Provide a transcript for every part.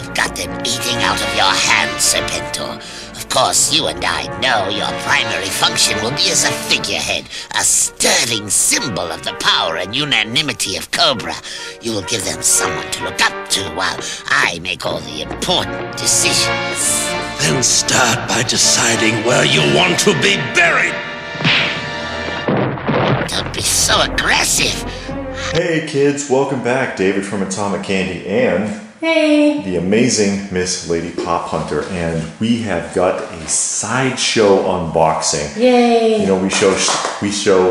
You've got them eating out of your hands, Serpentor. Of course, you and I know your primary function will be as a figurehead, a sterling symbol of the power and unanimity of Cobra. You will give them someone to look up to while I make all the important decisions. Then start by deciding where you want to be buried. Don't be so aggressive. Hey kids, welcome back. David from Atomic Candy and hey, the amazing Miss Lady Pop Hunter, and we have got a Sideshow unboxing. Yay! You know, we show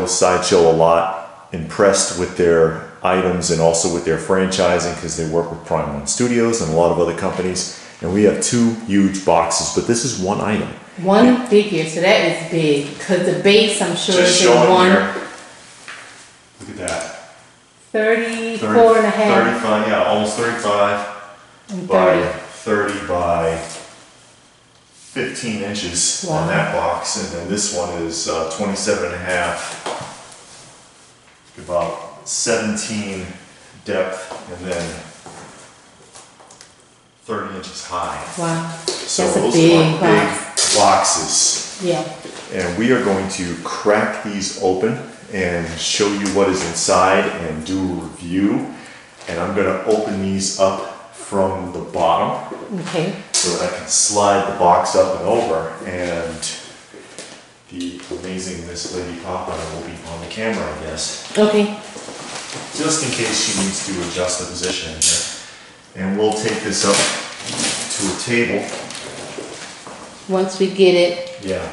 Sideshow a lot. Impressed with their items and also with their franchising because they work with PRIME1 Studios and a lot of other companies. And we have two huge boxes, but this is one item. One figure, so that is big. Because the base, I'm sure, Just is showing here. Look at that. 34 and a half. 35, yeah, almost 35 and by 30 by 15 inches on that box. And then this one is 27 and a half, about 17 depth, and then 30 inches high. Wow. So that's those a big are big boxes. Yeah. And we are going to crack these open and show you what is inside and do a review. And I'm going to open these up from the bottom. Okay. So that I can slide the box up and over, and the amazing Miss Lady Pop Hunter will be on the camera, I guess. Okay. Just in case she needs to adjust the position here. And we'll take this up to a table. Once we get it. Yeah.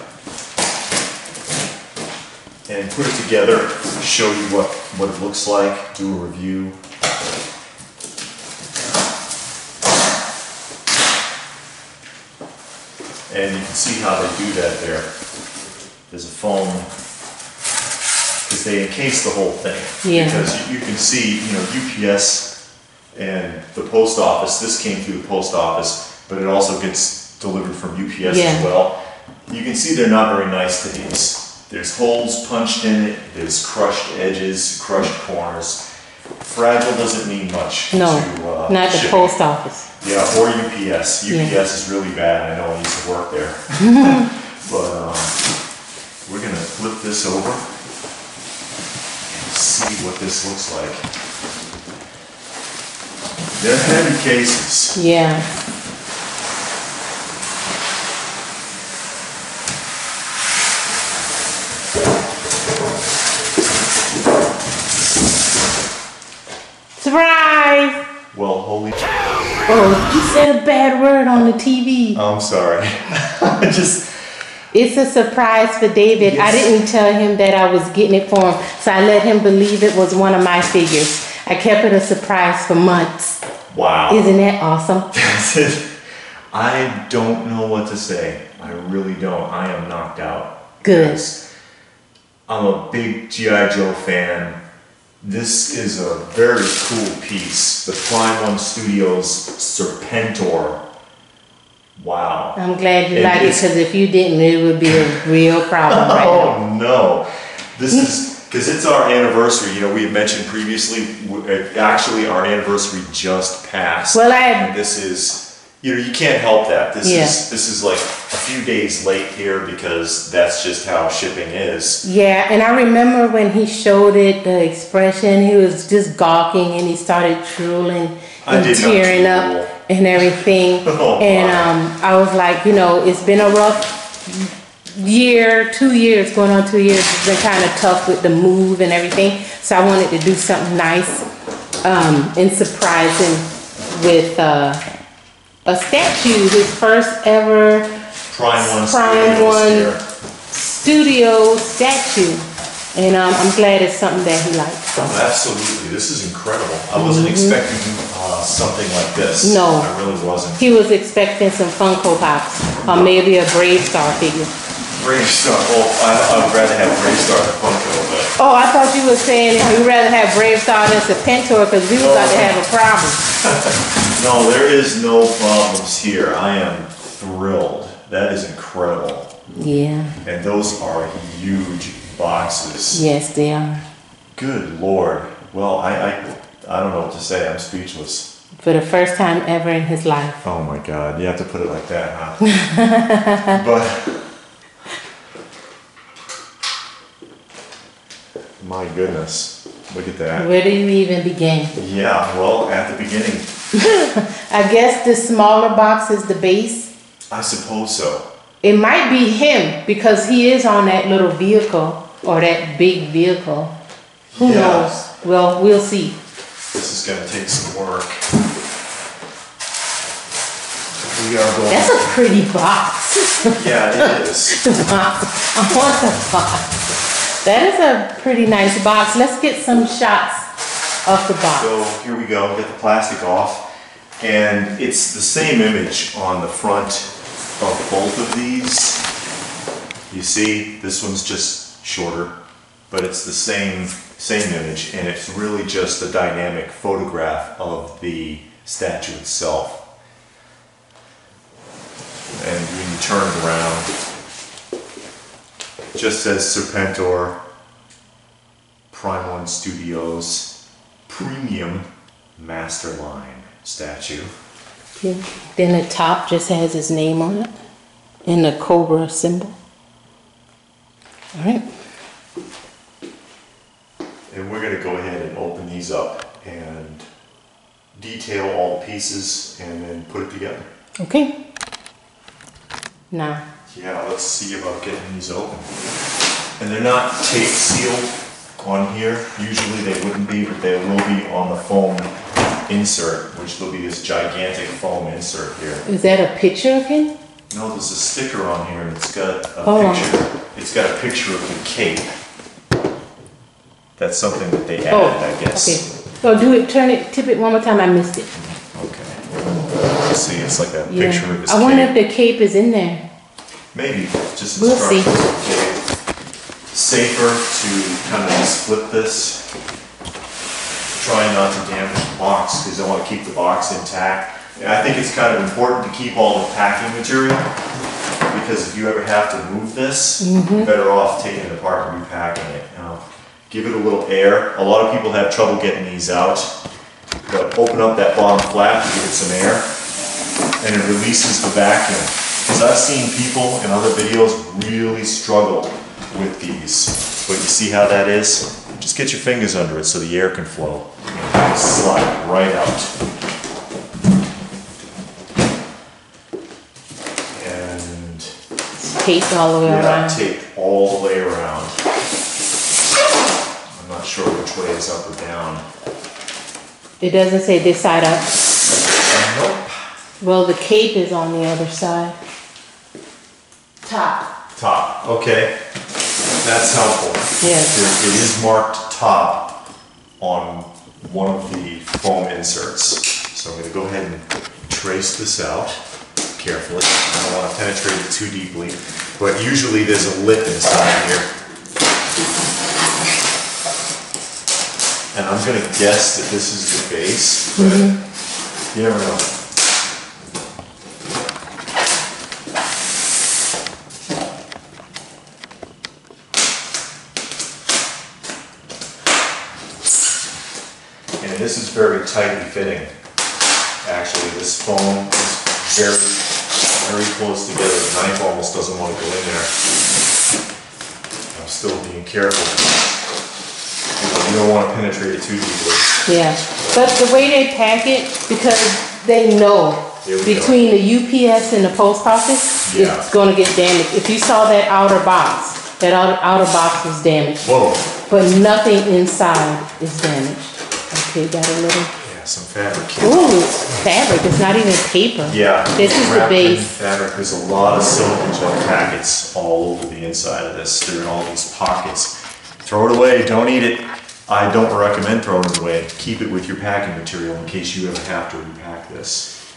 And put it together, show you what it looks like, do a review. And you can see how they do that there. There's a foam, because they encase the whole thing. Yeah. Because you can see, you know, UPS and the post office, this came through the post office, but it also gets delivered from UPS as well. You can see they're not very nice to these. There's holes punched in it, there's crushed edges, crushed corners. Fragile doesn't mean much No, to not the shipping. post office. Yeah, or UPS. UPS is really bad. I know I used to work there. But we're going to flip this over and see what this looks like. They're heavy cases. Yeah. Surprise! Well, holy... Oh, you said a bad word on the TV. I'm sorry. It's a surprise for David. Yes. I didn't tell him that I was getting it for him, so I let him believe it was one of my figures. I kept it a surprise for months. Wow. Isn't that awesome? I don't know what to say. I really don't. I am knocked out. Good. I'm a big IJoe fan. This is a very cool piece. The PRIME1 Studios Serpentor. Wow. I'm glad you like it, because if you didn't, it would be a real problem right now. Oh no. This is, because it's our anniversary. You know, we had mentioned previously, actually our anniversary just passed. Well, and this is, you know, you can't help that. This Yeah. is like a few days late here because that's just how shipping is. Yeah, and I remember when he showed it, the expression, he was just gawking and he started drooling and tearing up and everything. Oh, and I was like, you know, it's been a rough year, 2 years, going on 2 years. It's been kind of tough with the move and everything. So I wanted to do something nice and surprising with a statue, his first ever PRIME1 Studio statue. And I'm glad it's something that he likes. So. Oh, absolutely. This is incredible. I wasn't expecting something like this. No. I really wasn't. He was expecting some Funko Pops or maybe a Brave Star figure. Brave Star. Well, I would rather have Brave Star than Funko, but... Oh, I thought you were saying you'd rather have Brave Star than Serpentor because we were about to have a problem. No, there is no problems here. I am thrilled. That is incredible. Yeah. And those are huge boxes. Yes, they are. Good Lord. Well, I don't know what to say. I'm speechless. For the first time ever in his life. Oh my God, you have to put it like that, huh? But, my goodness, look at that. Where do you even begin? Yeah, well, at the beginning. I guess the smaller box is the base. I suppose so. It might be him because he is on that little vehicle or that big vehicle. Who knows? Well, we'll see. This is going to take some work. We are going. That's a pretty box. Yeah, it is. I want the box. That is a pretty nice box. Let's get some shots of the box. So here we go. Get the plastic off. And it's the same image on the front of both of these. You see, this one's just shorter, but it's the same image, and it's really just a dynamic photograph of the statue itself. And when you turn it around, it just says Serpentor, PRIME1 Studios, Premium Masterline statue. Yeah. Then the top just has his name on it and the cobra symbol. All right. And we're going to go ahead and open these up and detail all the pieces and then put it together. Okay. Now. Yeah, let's see about getting these open. And they're not tape sealed on here. Usually they wouldn't be, but they will be on the foam insert, which will be this gigantic foam insert here. Is that a picture of him? No, there's a sticker on here and it's got a picture. It's got a picture of the cape. That's something that they added, I guess. Okay. So do it, tip it one more time. I missed it. Okay. You see, it's like a picture of his cape. I wonder if the cape is in there. Maybe, just we'll see. Safer to kind of just flip this. Try not to damage the box because I want to keep the box intact. And I think it's kind of important to keep all the packing material because if you ever have to move this, you're better off taking it apart and repacking it. Give it a little air. A lot of people have trouble getting these out, but open up that bottom flap to give it some air and it releases the vacuum. Because I've seen people in other videos really struggle with these. But you see how that is? Just get your fingers under it so the air can flow. And slide right out. And it's taped all the way around. Tape all the way around. I'm not sure which way is up or down. It doesn't say this side up. Nope. Well, the cape is on the other side. Top. Okay. That's helpful. Yes. It is marked top on one of the foam inserts. So I'm going to go ahead and trace this out carefully. I don't want to penetrate it too deeply, but usually there's a lip inside here. And I'm going to guess that this is the base, but you never know. And this is very tightly fitting. Actually, this foam is very close together. The knife almost doesn't want to go in there. I'm still being careful. You don't want to penetrate it too deeply. Yeah, but the way they pack it, because they know between the UPS and the post office, it's going to get damaged. If you saw that outer box, that outer box was damaged. Whoa. But nothing inside is damaged. Okay, got a little. Yeah, some fabric. Ooh, it's fabric. It's not even paper. Yeah. This is the base. Fabric. There's a lot of silicone gel packets all over the inside of this. They're in all these pockets. Throw it away. Don't eat it. I don't recommend throwing it away. Keep it with your packing material in case you ever have to repack this.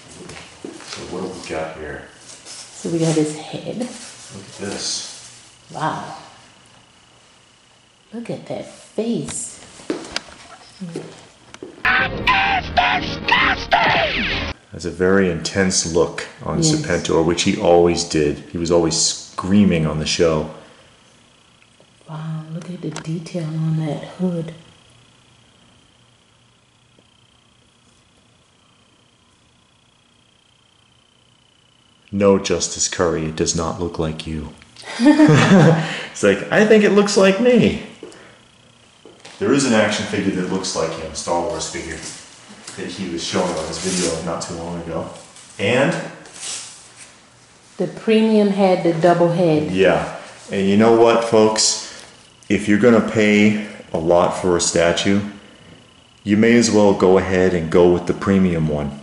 So what have we got here? So we got his head. Look at this. Wow. Look at that face. That's a very intense look on Serpentor, which he always did. He was always screaming on the show. Wow, look at the detail on that hood. No, Justice Curry, it does not look like you. It's like, I think it looks like me. There is an action figure that looks like him, Star Wars figure, that he was showing on his video not too long ago. And? The premium had the double head. Yeah. And you know what, folks? If you're going to pay a lot for a statue, you may as well go ahead and go with the premium one.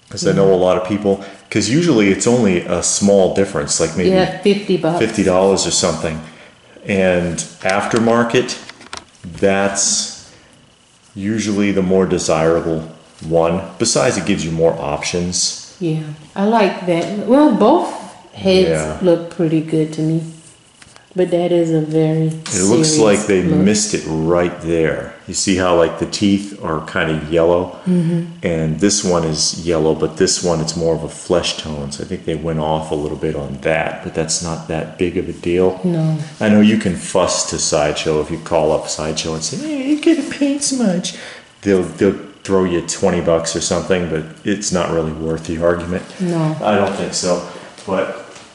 Because I know a lot of people, because usually it's only a small difference, like maybe $50. $50 or something. And aftermarket, that's usually the more desirable one. Besides, it gives you more options. Yeah, I like that. Well, both heads look pretty good to me. But that is a very It looks like they missed it right there. You see how like the teeth are kind of yellow? And this one is yellow, but this one it's more of a flesh tone. So I think they went off a little bit on that, but that's not that big of a deal. No. I know you can fuss to Sideshow if you call up Sideshow and say, hey, you get to paint so much. They'll throw you $20 or something, but it's not really worth the argument. No. I don't think so.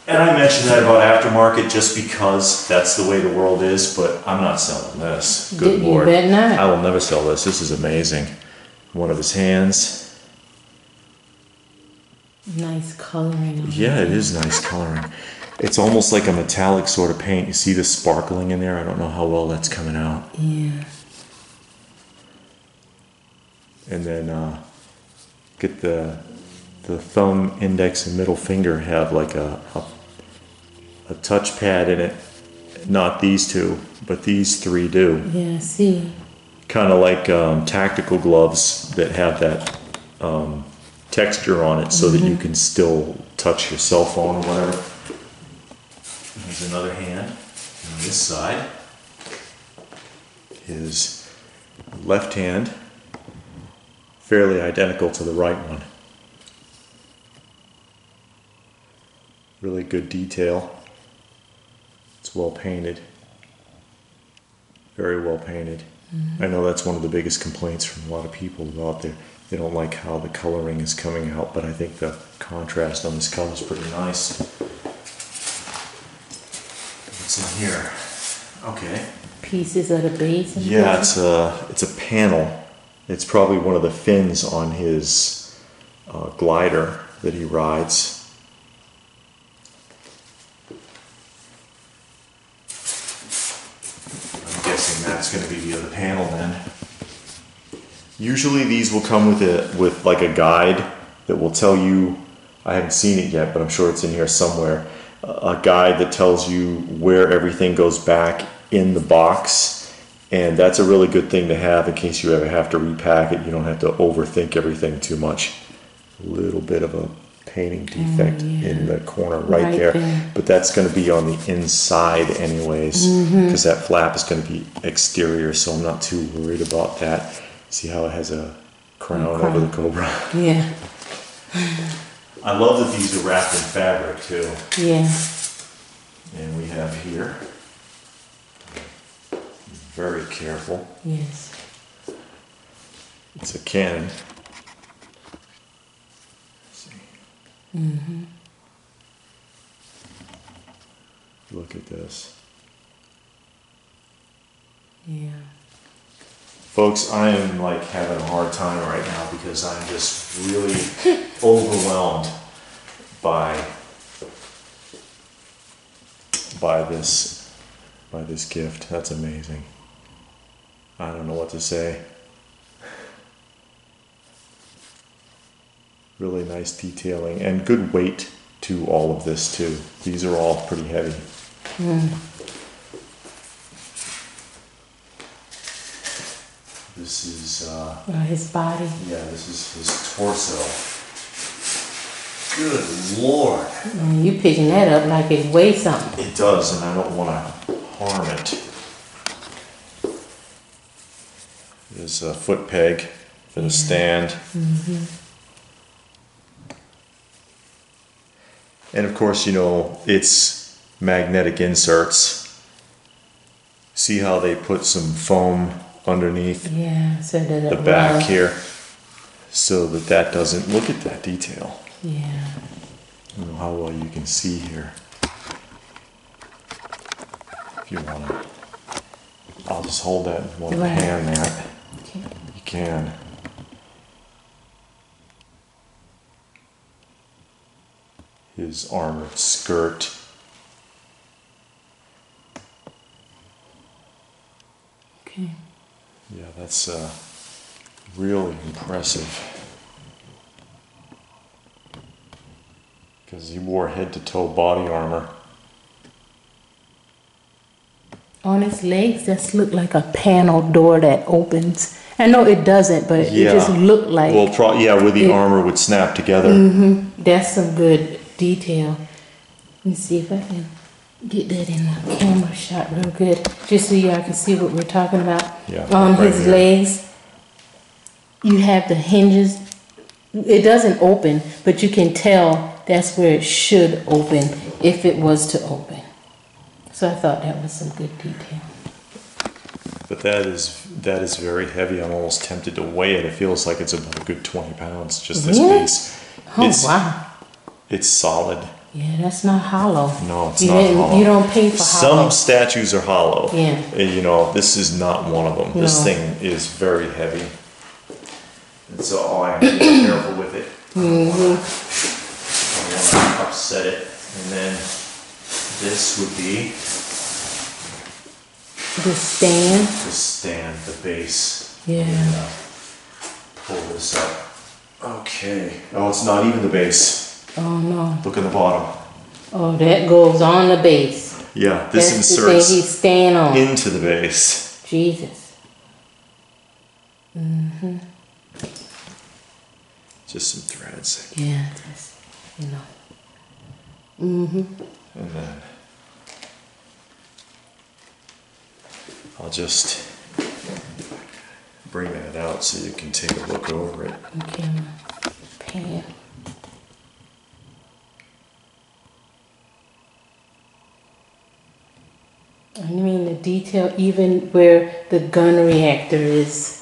And I mentioned that about aftermarket just because that's the way the world is, but I'm not selling this. Good Lord. You bet not. I will never sell this. This is amazing. One of his hands. Nice coloring. Yeah, it is nice coloring. It's almost like a metallic sort of paint. You see the sparkling in there? I don't know how well that's coming out. Yeah. And then get the thumb, index, and middle finger have like a touchpad in it. Not these two, but these three do. Yeah, see. Kind of like tactical gloves that have that texture on it so that you can still touch your cell phone or whatever. There's another hand on this side. His left hand, fairly identical to the right one. Really good detail. It's well painted. Very well painted. I know that's one of the biggest complaints from a lot of people out there. They don't like how the coloring is coming out, but I think the contrast on this color is pretty nice. What's in here? Okay. Pieces of the base. Yeah, it's a panel. It's probably one of the fins on his glider that he rides. That's going to be the other panel then. Usually these will come with like a guide that will tell you, I haven't seen it yet, but I'm sure it's in here somewhere, a guide that tells you where everything goes back in the box, and that's a really good thing to have in case you ever have to repack it. You don't have to overthink everything too much. A little bit of a painting defect in the corner right there, but that's going to be on the inside anyways, because that flap is going to be exterior, so I'm not too worried about that. See how it has a crown over the Cobra? Yeah. I love that these are wrapped in fabric too. Yeah. And we have here, very careful. Yes. It's a cannon. Look at this. Yeah. Folks, I am like having a hard time right now because I'm just really overwhelmed by this gift. That's amazing. I don't know what to say. Really nice detailing and good weight to all of this too. These are all pretty heavy. This is his body. Yeah, this is his torso. Good Lord. You picking that up like it weighs something. It does, and I don't want to harm it. There's a foot peg for the stand. And of course, you know, it's magnetic inserts. See how they put some foam underneath so that the back here, so that doesn't, look at that detail. Yeah. don't know how well you can see here. If you want to, I'll just hold that in one hand, Matt. Okay. You can. His armored skirt. Okay. Yeah, that's really impressive. Because he wore head-to-toe body armor. On his legs, this looked like a panel door that opens. I know it doesn't, but it just looked like. Well, where the armor would snap together. That's some good detail. Let me see if I can get that in the camera shot real good, just so y'all can see what we're talking about. Yeah, On right his here. legs, you have the hinges. It doesn't open, but you can tell that's where it should open if it was to open. So I thought that was some good detail. But that is very heavy. I'm almost tempted to weigh it. It feels like it's about a good 20 pounds, just this piece. Oh, wow. It's solid. Yeah, that's not hollow. No, it's not hollow. You don't pay for hollow. Some statues are hollow. Yeah. And, you know, this is not one of them. This thing is very heavy. And so I have to be careful with it. I don't want to upset it. And then this would be the stand. the stand, the base. Yeah. Pull this up. Okay. Oh, it's not even the base. Oh no. Look at the bottom. Oh, that goes on the base. Yeah, this That's the thing inserts he's staying on. into the base. Jesus. Just some threads. Yeah, just, you know. And then I'll just bring that out so you can take a look over it. Okay, pan. I mean the detail, even where the gun reactor is.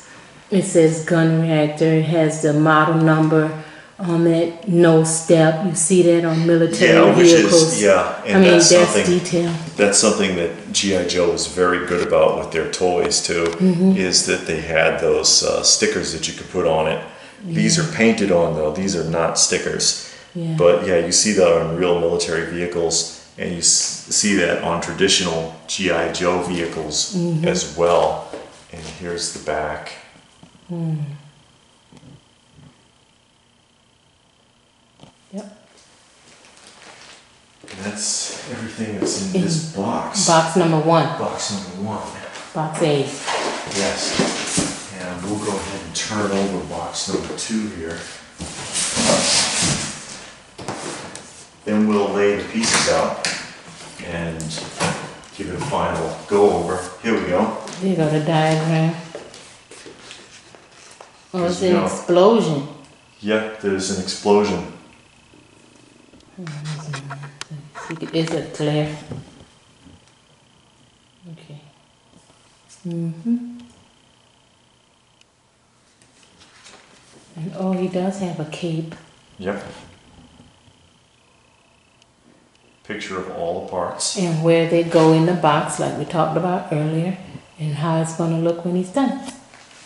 It says gun reactor. It has the model number on that no step. You see that on military vehicles. And I mean, that's something. detail. That's something that IJoe was very good about with their toys too. Is that they had those stickers that you could put on it. These are painted on though. These are not stickers. Yeah. But yeah, you see that on real military vehicles, and you see that on traditional IJoe vehicles as well. And here's the back. Yep. And that's everything that's in this box. Box number 1. Box number 1. Box A. Yes. And we'll go ahead and turn over box number 2 here. Then we'll lay the pieces out and give it a final go over. Here we go. There you go, the diagram. Oh, it's Here's an explosion. Yeah, there's an explosion. Is it clear? Okay. And oh, he does have a cape. Yep. Picture of all the parts. And where they go in the box, like we talked about earlier, and how it's going to look when he's done.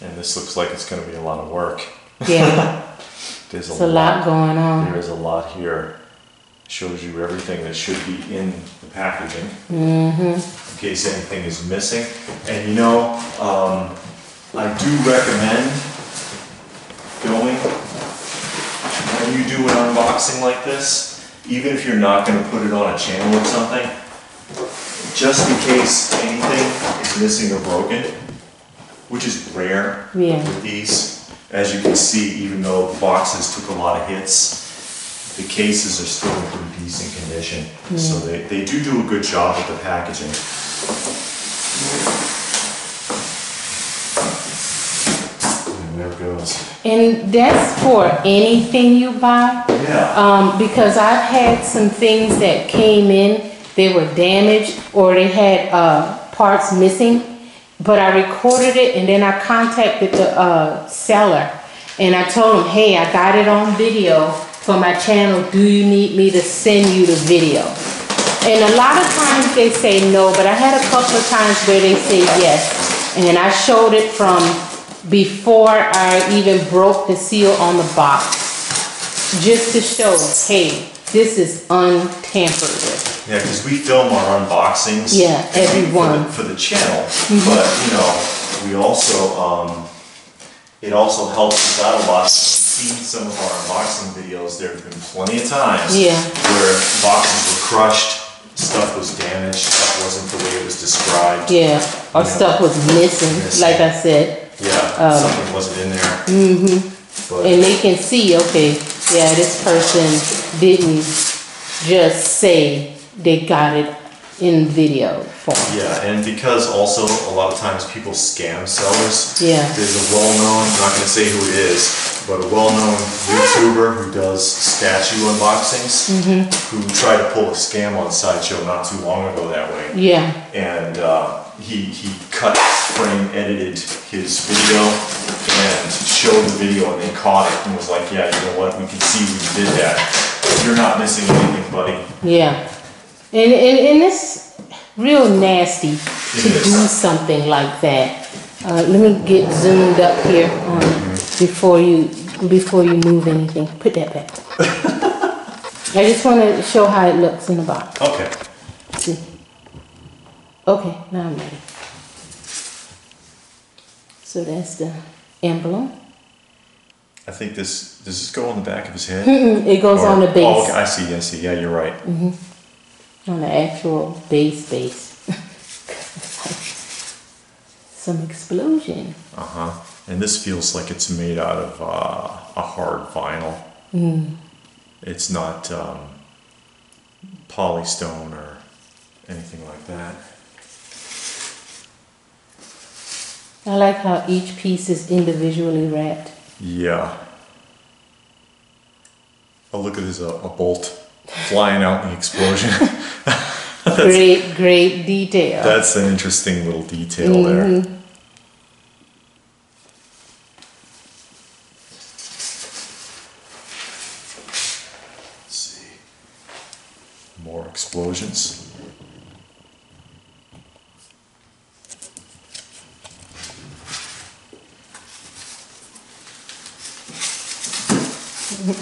And this looks like it's going to be a lot of work. Yeah. There's a lot going on. There's a lot here. Shows you everything that should be in the packaging. In case anything is missing. And you know, I do recommend going, when you do an unboxing like this, even if you're not going to put it on a channel or something, just in case anything is missing or broken, which is rare with these. As you can see, even though the boxes took a lot of hits, the cases are still in pretty decent condition. So they do a good job with the packaging. And there it goes. And that's for anything you buy? Yeah. Because I've had some things that came in, they were damaged or they had parts missing. But I recorded it and then I contacted the seller and I told him, hey, I got it on video for my channel, do you need me to send you the video? And a lot of times they say no, but I had a couple of times where they say yes. And I showed it from before I even broke the seal on the box, just to show, hey, this is untampered with. Yeah, because we film our unboxings. Yeah, everyone. For the channel, but you know, we also, it also helps us out a lot. Seen some of our unboxing videos, there have been plenty of times where boxes were crushed, stuff was damaged, stuff wasn't the way it was described. Yeah, or stuff was missing, like I said. Yeah, something wasn't in there. But And they can see, okay, yeah, this person didn't just say they got it in video form. yeah, and because also a lot of times people scam sellers. Yeah. There's a well-known, I'm not going to say who it is, but a well-known YouTuber who does statue unboxings, who tried to pull a scam on Sideshow not too long ago that way. Yeah. And he cut, frame, edited his video and showed the video, and they caught it and was like, yeah, you know what, we can see we did that. You're not missing anything, buddy. Yeah. And it's real nasty to do something like that. Let me get zoomed up here on before you move anything. Put that back. I just want to show how it looks in the box. Okay. See. Okay, now I'm ready. So that's the emblem. I think does this go on the back of his head? It goes on the base. Oh, okay, I see. Yeah, you're right. On the actual base. Some explosion. And this feels like it's made out of a hard vinyl. It's not polystone or anything like that. I like how each piece is individually wrapped. Yeah. Oh, look at this, a bolt flying out in the explosion. Great detail. That's an interesting little detail there. Let's see. More explosions. Yeah,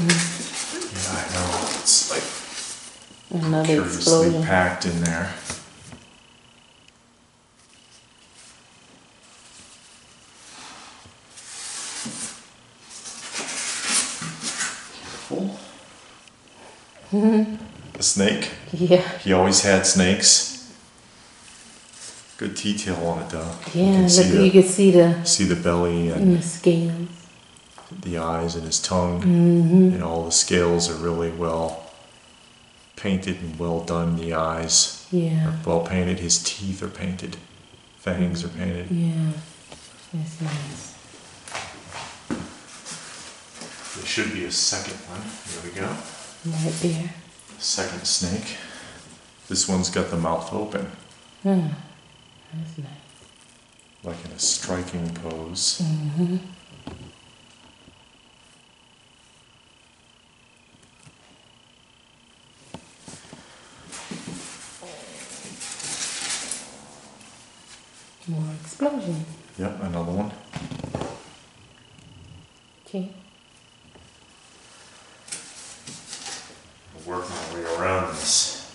I know. It's like Another curiously explosion. packed in there. Cool. A snake. Yeah. He always had snakes. Good detail on it though. Yeah, you can see the belly and the scales. the eyes and his tongue. And all the scales are really well painted and well done. The eyes Yeah. are well painted. His teeth are painted. Fangs are painted. Yeah. That's nice. There should be a second one. There we go. Right there. Second snake. This one's got the mouth open, That's nice. like in a striking pose. More explosion. Yep, another one. Okay. We'll work my way around this.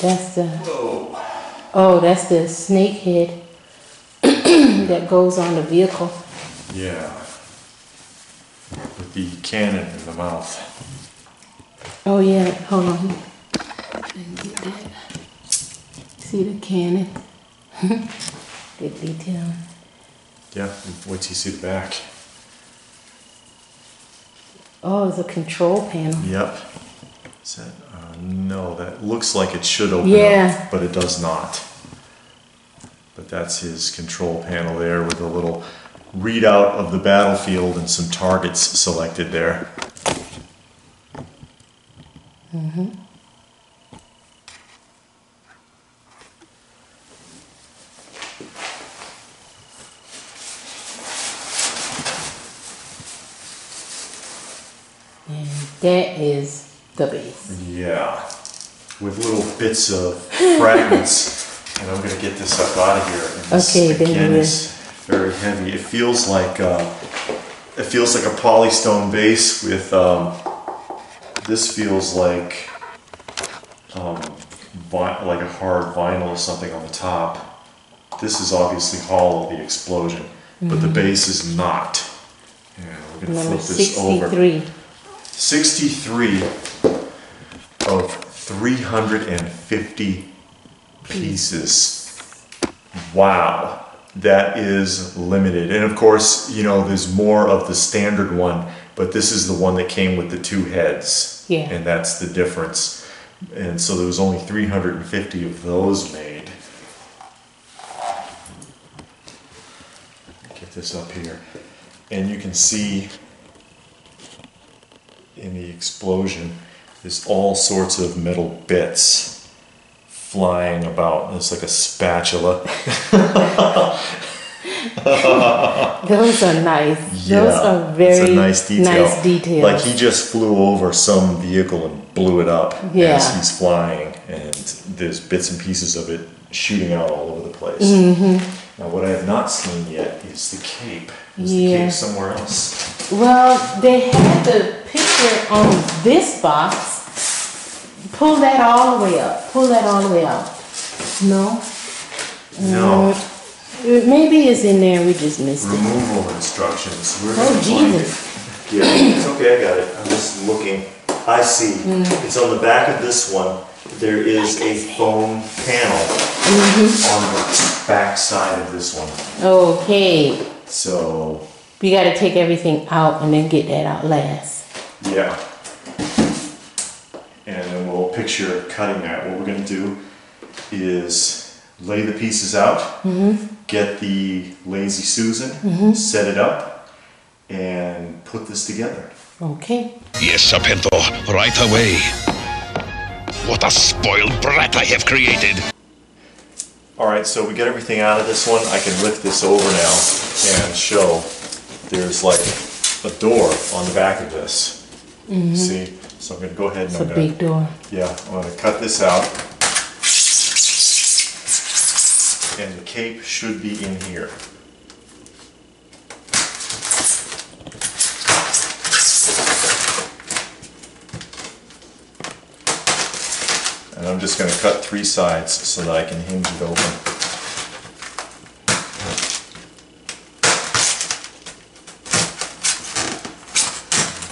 That's the Whoa. oh, that's the snake head that goes on the vehicle. Yeah. With the cannon in the mouth. Oh yeah, hold on. I can get that. See the cannon. Good detail. Yeah, wait till you see the back. Oh, it's a control panel. Yep. Is that, no, that looks like it should open up, but it does not. But that's his control panel there with a little readout of the battlefield and some targets selected there. And that is the base. Yeah, with little bits of fragments. And I'm gonna get this up out of here. And this, Okay, again, then is very heavy. It feels like a polystone base with. This feels like a hard vinyl or something on the top. This is obviously hollow, the explosion, but the base is not. And we're gonna Number flip this 63. over. 63 of 350 pieces. Wow, that is limited. And of course, you know, there's more of the standard one, but this is the one that came with the 2 heads. Yeah. And that's the difference. And so there was only 350 of those made. Get this up here. And you can see in the explosion, there's all sorts of metal bits flying about. It's like a spatula. Those are nice. Yeah, Those are very it's a nice detail. Like he just flew over some vehicle and blew it up as he's flying, and there's bits and pieces of it shooting out all over the place. Now what I have not seen yet is the cape. Is the cape somewhere else? Well, they had the picture on this box. Pull that all the way up. Pull that all the way out. No? No. Maybe it's in there, we just missed it. Removal instructions. Where Oh, did I find Jesus. it? Yeah, it's okay, I got it. I'm just looking. I see. It's on the back of this one. There is a foam panel on the back side of this one. Okay. So, We gotta take everything out and then get that out last. yeah. And then we'll picture cutting that. What we're gonna do is lay the pieces out, get the Lazy Susan, set it up, and put this together. Okay. Yes, Serpentor, right away. What a spoiled brat I have created. Alright, so we get everything out of this one. I can lift this over now and show there's like a door on the back of this. See? So I'm going to go ahead and It's a big door. Yeah, I'm going to cut this out. And the cape should be in here. And I'm just going to cut 3 sides so that I can hinge it open.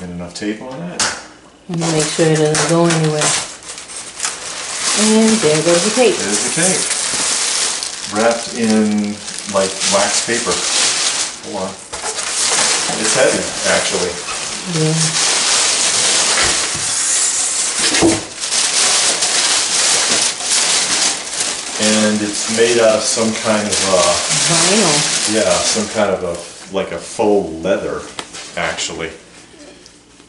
Get enough tape on that? Let me make sure it doesn't go anywhere. And there goes the tape. There's the cape. Wrapped in like wax paper. Hold on. It's heavy, actually. Yeah. And it's made out of some kind of Vinyl. yeah, some kind of like a faux leather, actually.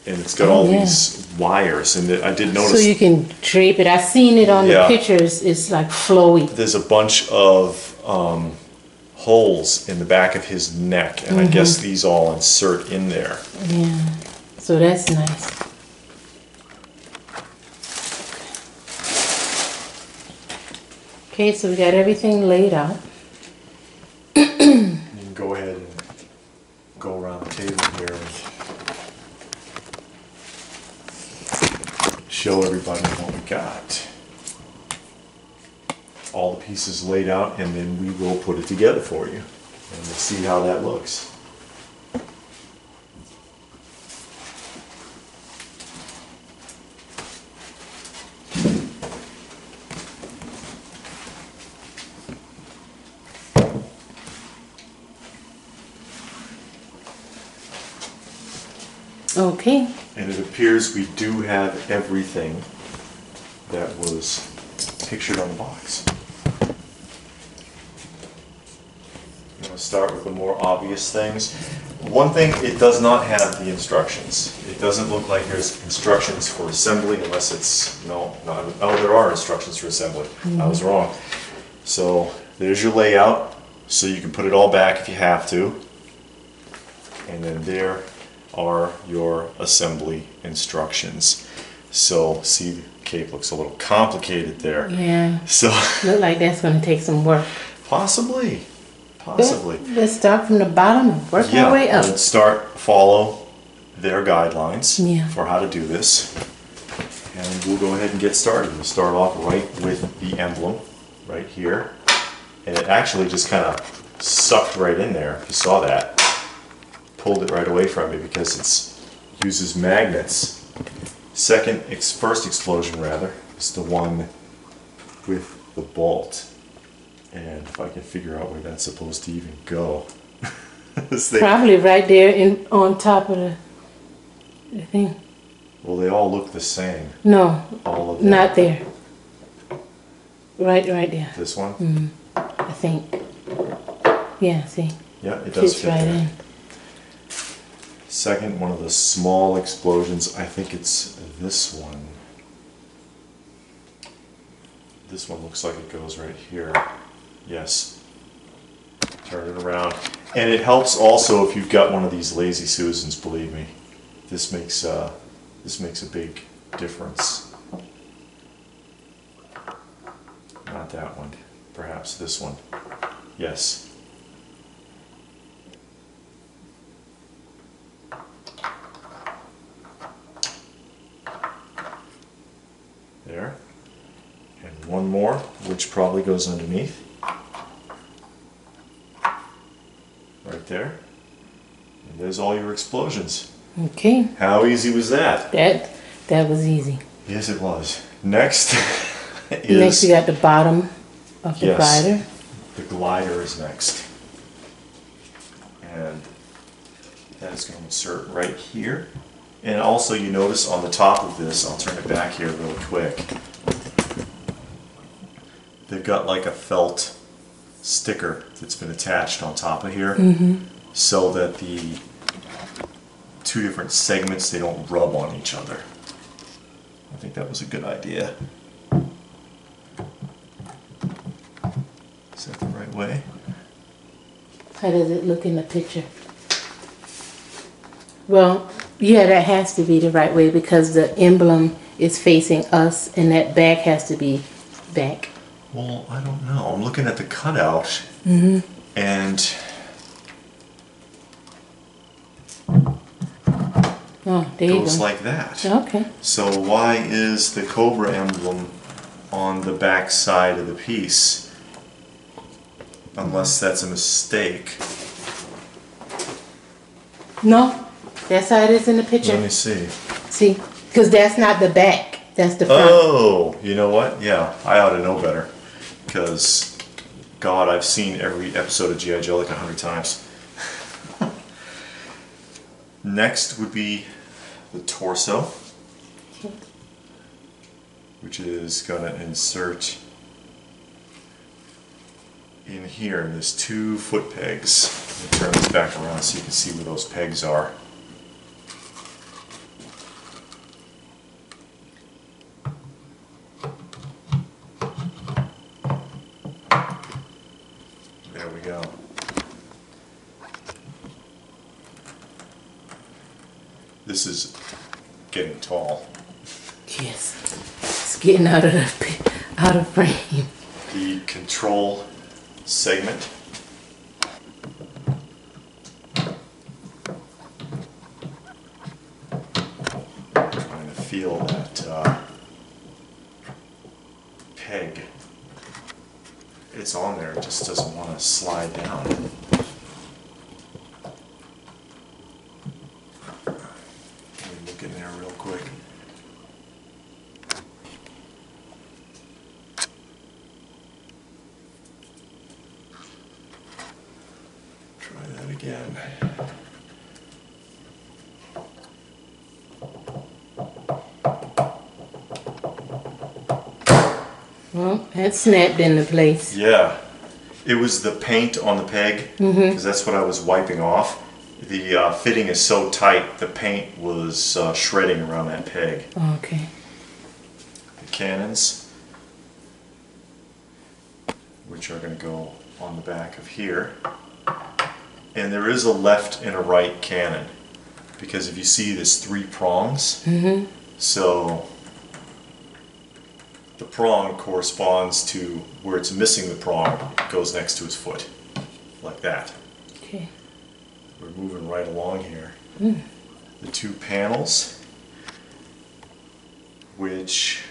And it's got all these wires, and I did notice. So you can drape it. I've seen it on the pictures. It's like flowy. There's a bunch of holes in the back of his neck, and I guess these all insert in there. Yeah. So that's nice. Okay, so we got everything laid out. You can go ahead and go around the table here and show everybody what we got. All the pieces laid out, and then we will put it together for you. And we'll see how that looks. Okay. And it appears we do have everything that was pictured on the box. I'm going to start with the more obvious things. One thing, it does not have the instructions. It doesn't look like there's instructions for assembly unless it's, oh, there are instructions for assembly. I was wrong. So there's your layout, so you can put it all back if you have to. And then there are your assembly instructions. So see, the cape looks a little complicated there. Yeah. So look like that's going to take some work. Possibly. Let's start from the bottom and work our way up. Let's follow their guidelines Yeah. for how to do this. And we'll go ahead and get started. We'll start off right with the emblem right here. And it actually just kind of sucked right in there. You saw that. Pulled it right away from me because it uses magnets. First explosion rather, is the one with the bolt. And if I can figure out where that's supposed to even go. Probably right there on top of the thing. Well, they all look the same. No, all of them. Not there. Right there. This one? Mm-hmm. I think. Yeah, see? Yeah, it does Fits fit right there. in. Second, one of the small explosions, I think it's this one. This one looks like it goes right here. Yes. Turn it around. And it helps also if you've got one of these Lazy Susans, believe me. This makes a big difference. Not that one. Perhaps this one. Yes. There. And one more, which probably goes underneath. Right there. And there's all your explosions. Okay. How easy was that? That was easy. Yes, it was. Next is... Next you got the bottom of the glider. The glider is next. And that is going to insert right here. And also you notice on the top of this, I'll turn it back here really quick. They've got like a felt sticker that's been attached on top of here, so that the two different segments, they don't rub on each other. I think that was a good idea. Is that the right way? How does it look in the picture? Well, yeah, that has to be the right way because the emblem is facing us and that back has to be back. Well, I don't know. I'm looking at the cutout, and oh, there you goes go. like that. Okay. So why is the Cobra emblem on the back side of the piece? Unless that's a mistake. No, that's how it is in the picture. Let me see. See, because that's not the back, that's the front. Oh, you know what? Yeah, I ought to know better. Because, God, I've seen every episode of IJoe like 100 times. Next would be the torso, which is going to insert in here. There's 2 foot pegs. Let me turn this back around so you can see where those pegs are. There we go. This is getting tall. Yes, it's getting out of frame. The control segment. Trying to feel that peg. It's on there, it just doesn't want to slide down. Let me look in there real quick. Try that again. Well, that snapped into place. Yeah, it was the paint on the peg, because that's what I was wiping off. The fitting is so tight, the paint was shredding around that peg. Okay. The cannons, which are going to go on the back of here. And there is a left and a right cannon. because if you see there's 3 prongs, so the prong corresponds to where it's missing the prong, goes next to his foot, like that. Okay. We're moving right along here. The 2 panels, which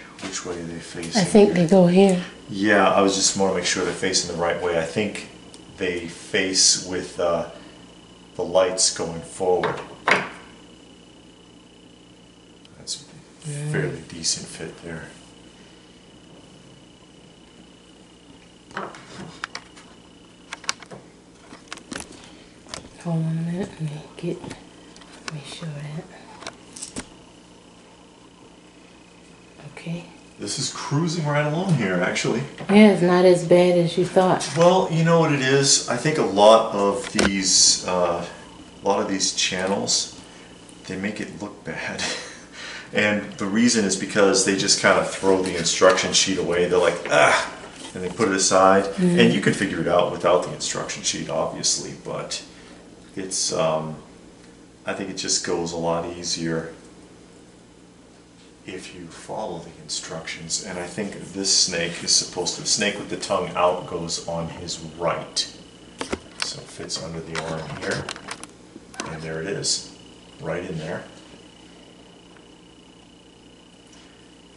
way are they facing? I think they go here. Yeah, I was just want to make sure they're facing the right way. I think they face with the lights going forward. That's a fairly decent fit there. Hold on a minute, let me make sure that. Okay. This is cruising right along here, actually. Yeah, it's not as bad as you thought. Well, you know what it is? I think a lot of these channels, they make it look bad. And the reason is because they just kind of throw the instruction sheet away. They're like, ah, and they put it aside. And you can figure it out without the instruction sheet, obviously, but it's, I think it just goes a lot easier if you follow the instructions. And I think this snake is supposed to, the snake with the tongue out goes on his right. So it fits under the arm here. And there it is, right in there.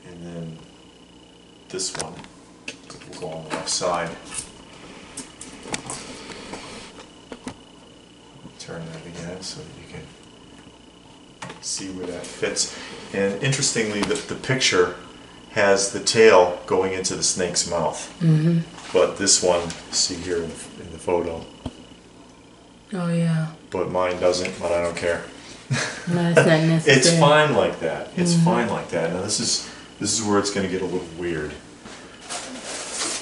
And then this one will go on the left side. Turn that again so that you can see where that fits. And interestingly, the picture has the tail going into the snake's mouth. But this one, see here in the photo. Oh yeah. But mine doesn't, but I don't care. No, it's not necessary. It's fine like that. It's fine like that. Now this is where it's going to get a little weird.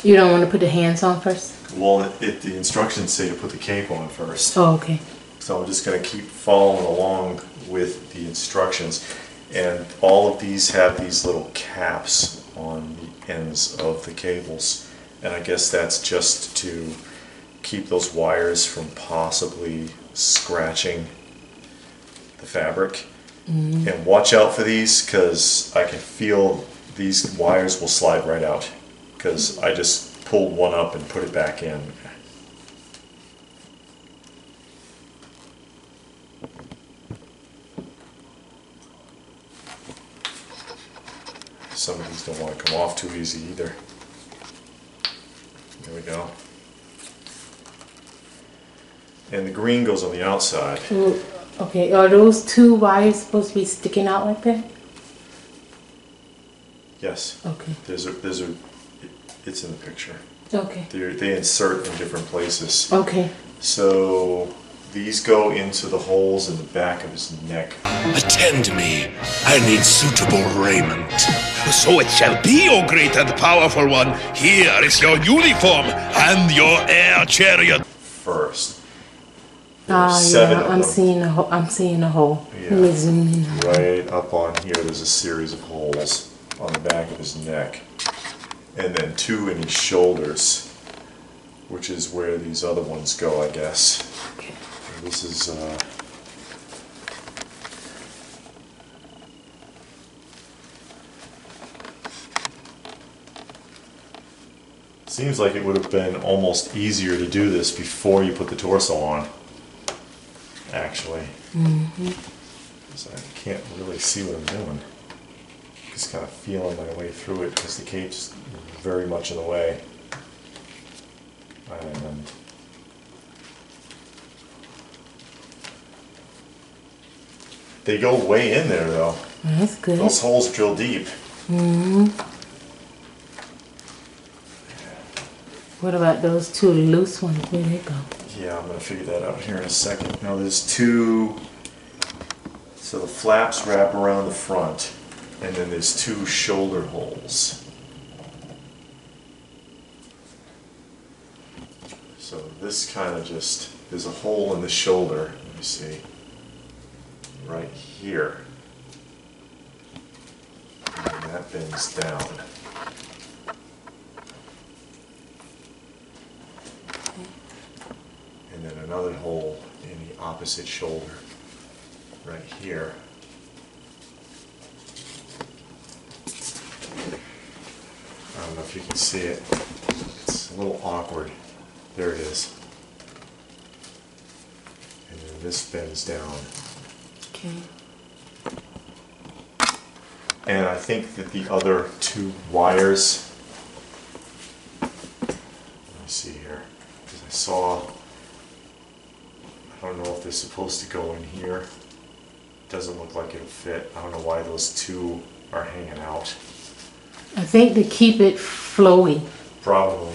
You don't want to put the hands on first? Well, the instructions say to put the cape on first. Oh, okay. So I'm just going to keep following along with the instructions. And all of these have these little caps on the ends of the cables. And I guess that's just to keep those wires from possibly scratching the fabric. And watch out for these, because I can feel these wires will slide right out, because I just pulled one up and put it back in. Some of these don't want to come off too easy either. There we go. And the green goes on the outside. Ooh, okay, are those 2 wires supposed to be sticking out like that? Yes. Okay. It's in the picture. Okay. They insert in different places. Okay. So these go into the holes in the back of his neck. Attend me. I need suitable raiment. So it shall be, O great and powerful one. Here is your uniform and your air chariot. First. Ah, Seven yeah, of I'm them. seeing a hole. I'm seeing a hole. Yeah. Let me zoom in. Right up on here, there's a series of holes on the back of his neck. And then 2 in his shoulders, which is where these other ones go, I guess. Okay. And this is, seems like it would have been almost easier to do this before you put the torso on, actually. So I can't really see what I'm doing. Just kind of feeling my way through it because the cape's very much in the way. And they go way in there though. That's good. Those holes drill deep. What about those 2 loose ones? Where they go? Yeah, I'm going to figure that out here in a second. Now there's 2, so the flaps wrap around the front, and then there's 2 shoulder holes. So this kind of just, there's a hole in the shoulder, let me see, right here. And that bends down. And then another hole in the opposite shoulder. right here. I don't know if you can see it. It's a little awkward. There it is. And then this bends down. Okay. And I think that the other two wires, let me see here, because I saw, I don't know if they're supposed to go in here. Doesn't look like it'll fit. I don't know why those two are hanging out. I think to keep it flowy. Probably.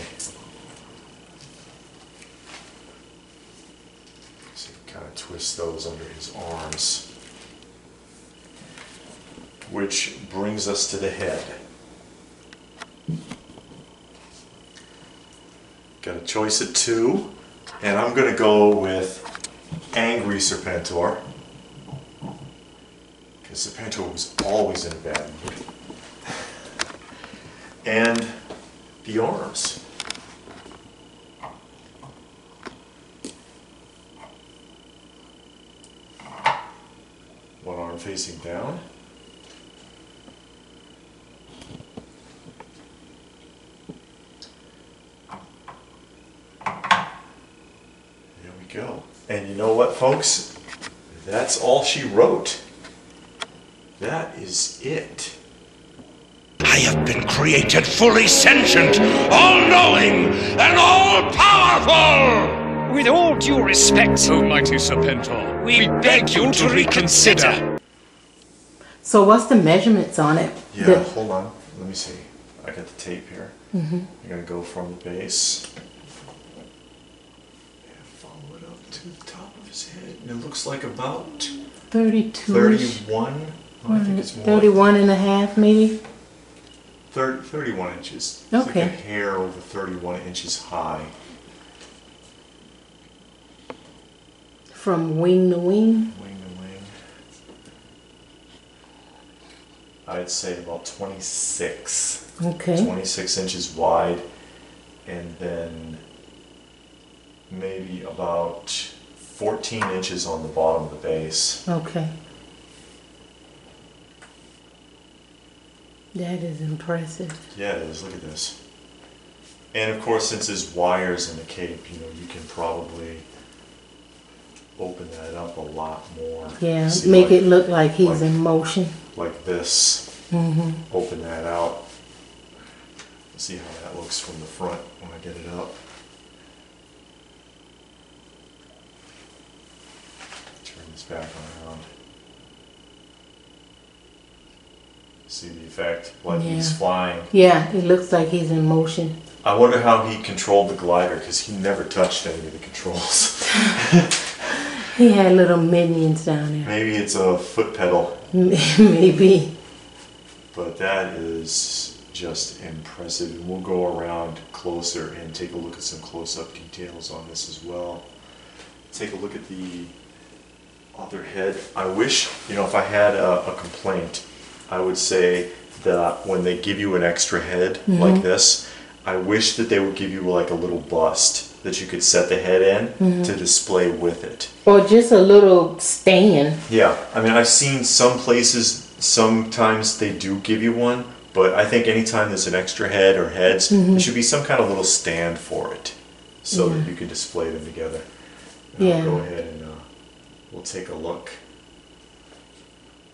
So you kind of twist those under his arms. Which brings us to the head. Got a choice of two, and I'm going to go with Angry Serpentor. Because Serpentor was always in a bad mood. And the arms. One arm facing down. There we go. And you know what, folks? That's all she wrote. That is it. I have been created fully sentient, all-knowing, and all-powerful! With all due respect, O mighty Serpentor, we beg you to reconsider. So what's the measurements on it? Yeah, hold on. Let me see. I got the tape here. I'm going to go from the base and follow it up to the top of his head. And it looks like about 32. 31. I think it's more 31 and a half, maybe? 31 inches. It's Okay. like a hair over 31 inches high. From wing to wing? Wing to wing. I'd say about 26. Okay. 26 inches wide. And then maybe about 14 inches on the bottom of the base. Okay. That is impressive. Yeah, it is. Look at this. And of course, since there's wires in the cape, you know, you can probably open that up a lot more. Yeah, See, make like- it look like he's like- in motion. Like this. Open that out. See how that looks from the front when I get it up. Turn this back around. See the effect? Like he's Yeah. flying. Yeah, it looks like he's in motion. I wonder how he controlled the glider, because he never touched any of the controls. He had little minions down there. Maybe it's a foot pedal, Maybe. but that is just impressive. And we'll go around closer and take a look at some close-up details on this as well. Take a look at the other head. I wish, you know, if I had a complaint, I would say that when they give you an extra head like this, I wish that they would give you like a little bust that you could set the head in to display with it. Or just a little stand. Yeah, I mean, I've seen some places, sometimes they do give you one, but I think anytime there's an extra head or heads, there should be some kind of little stand for it so that you can display them together. And Yeah. I'll go ahead and we'll take a look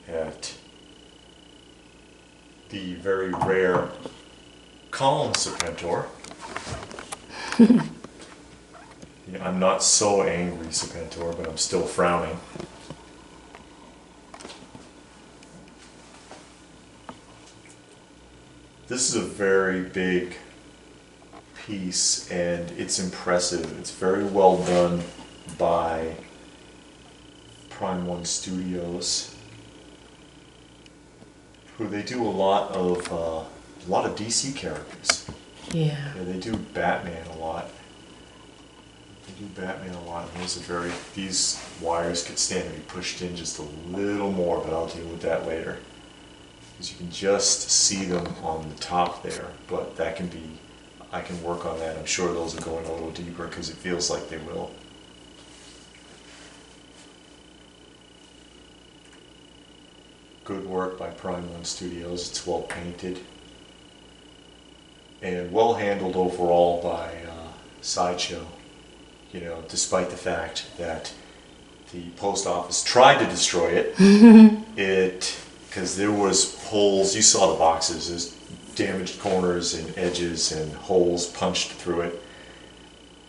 at the very rare calm Serpentor. Yeah, I'm not so angry Serpentor, but I'm still frowning. This is a very big piece and it's impressive. It's very well done by PRIME1 Studios, who they do a lot of DC characters. Yeah. Yeah, they do Batman a lot. And these wires could stand to be pushed in just a little more, but I'll deal with that later. Because you can just see them on the top there, but that can be, I can work on that. I'm sure those are going a little deeper because it feels like they will. good work by PRIME1 Studios. It's well painted and well handled overall by IJoe. You know, despite the fact that the post office tried to destroy it, because there was holes. You saw the boxes. There's damaged corners and edges and holes punched through it,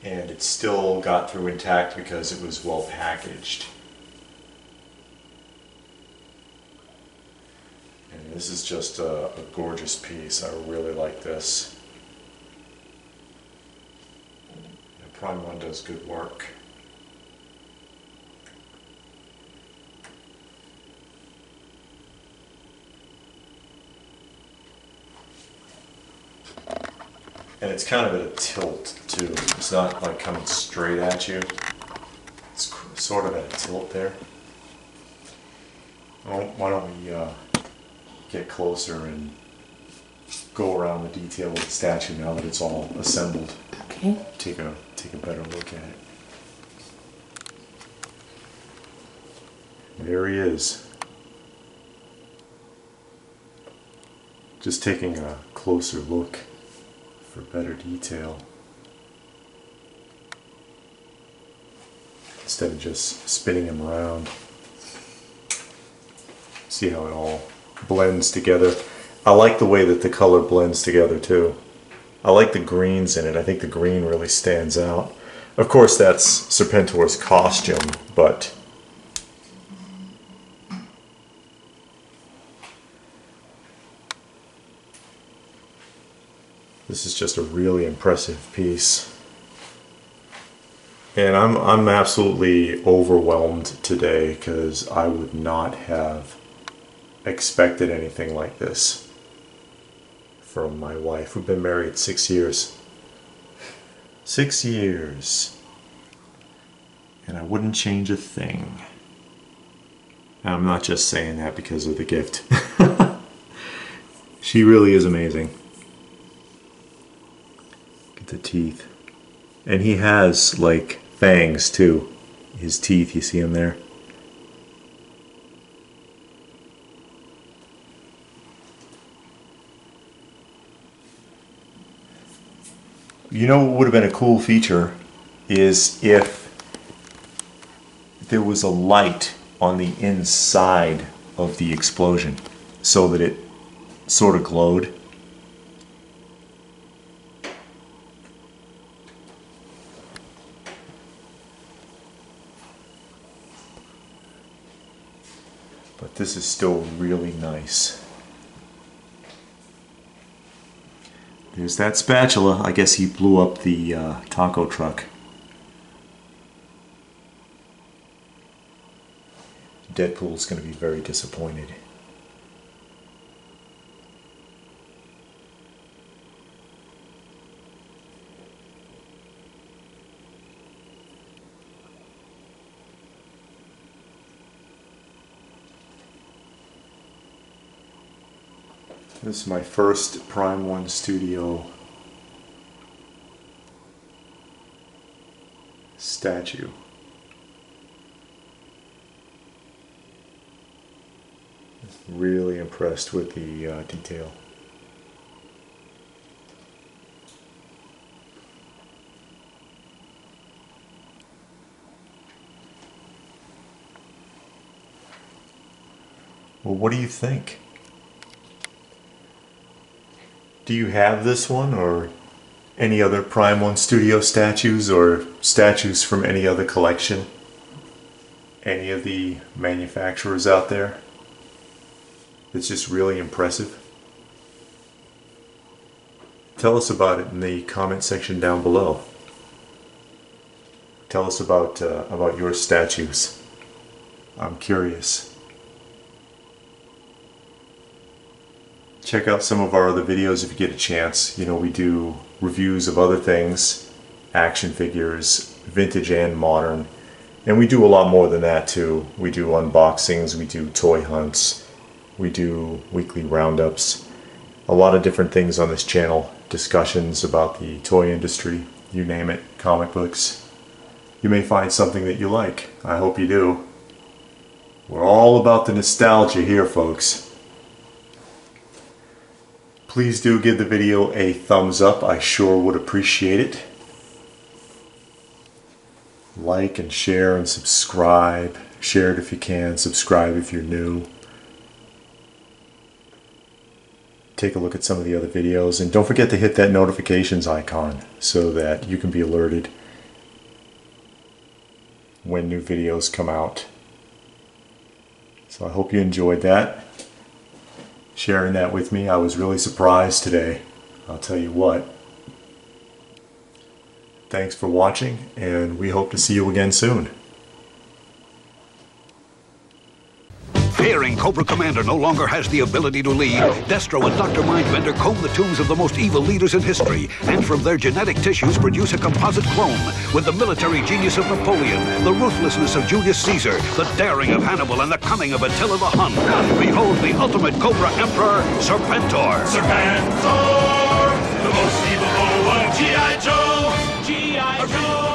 and it still got through intact because it was well packaged. And this is just a gorgeous piece. I really like this. PRIME1 does good work. And it's kind of at a tilt too. It's not like coming straight at you. It's sort of at a tilt there. Well, why don't we get closer and go around the detail of the statue now that it's all assembled. Okay. Take a better look at it. There he is. Just taking a closer look for better detail, instead of just spinning him around. See how it all blends together. I like the way that the color blends together too. I like the greens in it. I think the green really stands out. Of course, that's Serpentor's costume, but this is just a really impressive piece. And I'm absolutely overwhelmed today because I would not have expected anything like this from my wife. We've been married 6 years. 6 years. And I wouldn't change a thing. And I'm not just saying that because of the gift. She really is amazing. Look at the teeth. And he has like fangs too. His teeth, you see them there? You know what would have been a cool feature is if there was a light on the inside of the explosion so that it sort of glowed. But this is still really nice. There's that spatula. I guess he blew up the taco truck. Deadpool's going to be very disappointed. This is my first PRIME1 Studio statue. Really impressed with the detail. Well, what do you think? Do you have this one or any other PRIME1 Studio statues or statues from any other collection? Any of the manufacturers out there? It's just really impressive. Tell us about it in the comment section down below. Tell us about your statues. I'm curious. Check out some of our other videos if you get a chance. You know, we do reviews of other things, action figures, vintage and modern. And we do a lot more than that too. We do unboxings, we do toy hunts, we do weekly roundups. A lot of different things on this channel. Discussions about the toy industry, you name it, comic books. You may find something that you like. I hope you do. We're all about the nostalgia here, folks. Please do give the video a thumbs up. I sure would appreciate it. Like and share and subscribe. Share it if you can. Subscribe if you're new. Take a look at some of the other videos. And don't forget to hit that notifications icon so that you can be alerted when new videos come out. So I hope you enjoyed that. Sharing that with me. I was really surprised today. I'll tell you what. Thanks for watching, and we hope to see you again soon. Fearing Cobra Commander no longer has the ability to lead, Destro and Dr. Mindbender comb the tombs of the most evil leaders in history, and from their genetic tissues produce a composite clone with the military genius of Napoleon, the ruthlessness of Julius Caesar, the daring of Hannibal, and the cunning of Attila the Hun. Behold the ultimate Cobra Emperor, Serpentor. Serpentor, the most evil of G.I. Joe. G.I. Joe.